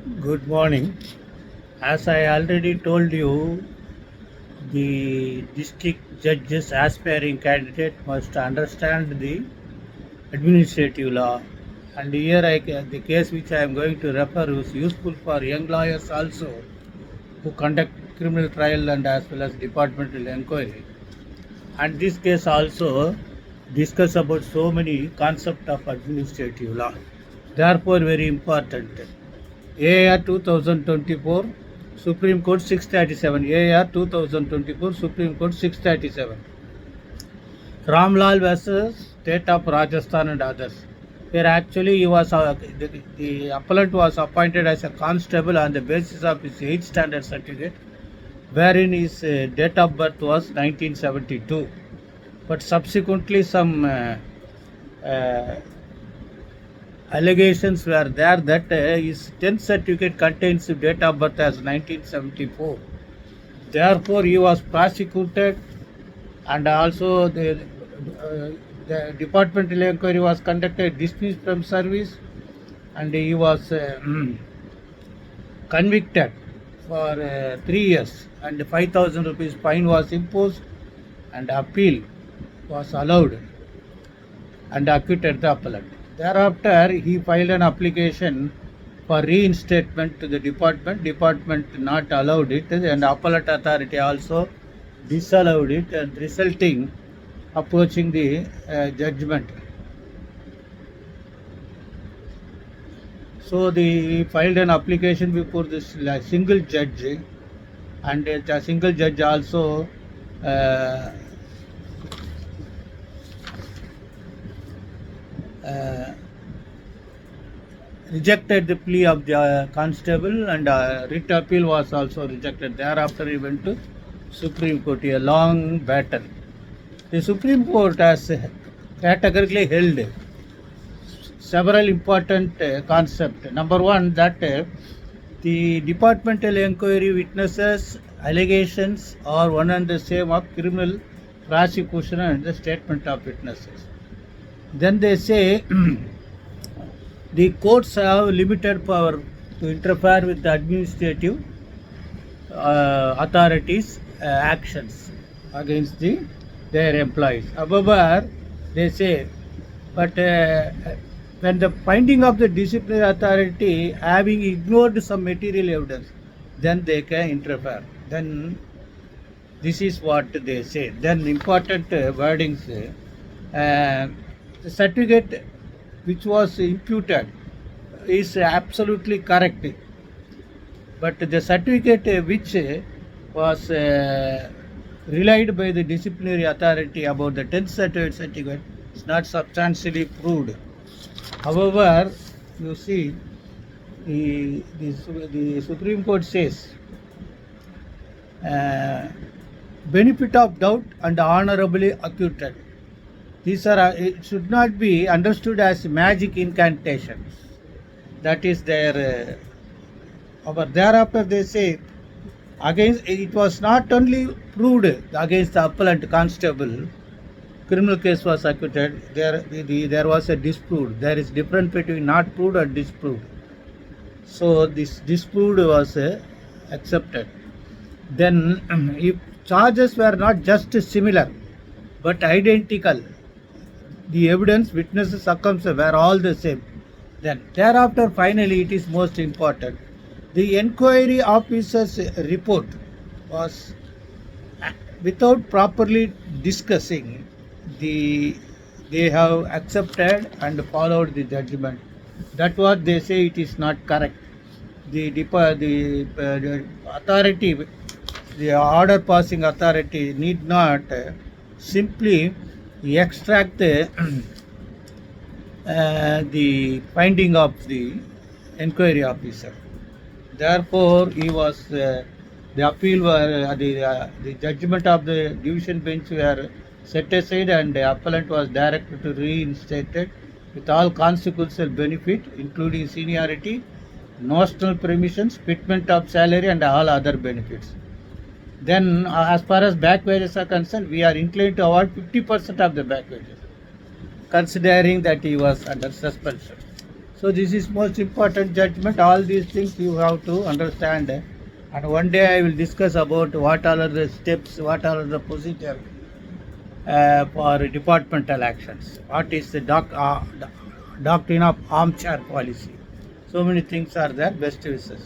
Good morning. As I already told you, the district judge's aspiring candidate must understand the administrative law. And here, the case which I am going to refer is useful for young lawyers also who conduct criminal trial and as well as departmental inquiry. And this case also discuss about so many concepts of administrative law. Therefore, very important. AR 2024 Supreme Court 637. AR 2024 Supreme Court 637. Ramlal versus State of Rajasthan and others. Here actually he was the appellant was appointed as a constable on the basis of his 8th standard certificate, wherein his date of birth was 1972. But subsequently some allegations were there that his 10th certificate contains the date of birth as 1974. Therefore, he was prosecuted, and also the departmental inquiry was conducted, dismissed from service, and he was convicted for 3 years, and 5,000 rupees fine was imposed, and appeal was allowed, and acquitted the appellant. Thereafter, he filed an application for reinstatement to the department. Department not allowed it, and appellate authority also disallowed it, and resulting approaching the judgment. So he filed an application before this single judge, and the single judge also rejected the plea of the constable, and writ appeal was also rejected. Thereafter he went to Supreme Court, a long battle. The Supreme Court has categorically held several important concepts. Number one, that the departmental inquiry witnesses allegations are one and the same of criminal prosecution and the statement of witnesses. Then they say the courts have limited power to interfere with the administrative authorities' actions against their employees. However, they say, but when the finding of the disciplinary authority having ignored some material evidence, then they can interfere. Then this is what they say. Then important wordings. The certificate which was imputed is absolutely correct, but the certificate which was relied by the disciplinary authority about the 10th certificate is not substantially proved. However, you see, the Supreme Court says benefit of doubt and honorably acquitted. These are it should not be understood as magic incantations. That is their but thereafter they say against it was not only proved against the appellant constable, criminal case was acquitted. There was a disproved. There is difference between not proved and disproved. So this disproved was accepted. Then if charges were not just similar but identical, the evidence, witnesses, circumstances were all the same. Then thereafter, finally, it is most important. The inquiry officer's report was without properly discussing they have accepted and followed the judgment. That what they say it is not correct. The authority, the order passing authority need not simply extract the finding of the inquiry officer. Therefore, he was the appeal were the judgment of the division bench were set aside, and the appellant was directed to reinstated with all consequential benefit, including seniority, notional permissions, fitment of salary, and all other benefits. Then, as far as back wages are concerned, we are inclined to award 50% of the back wages, considering that he was under suspension. So this is most important judgment. All these things you have to understand. And one day I will discuss about what all are the steps, what all are the procedure for departmental actions. What is the doctrine of armchair policy? So many things are there. Best wishes.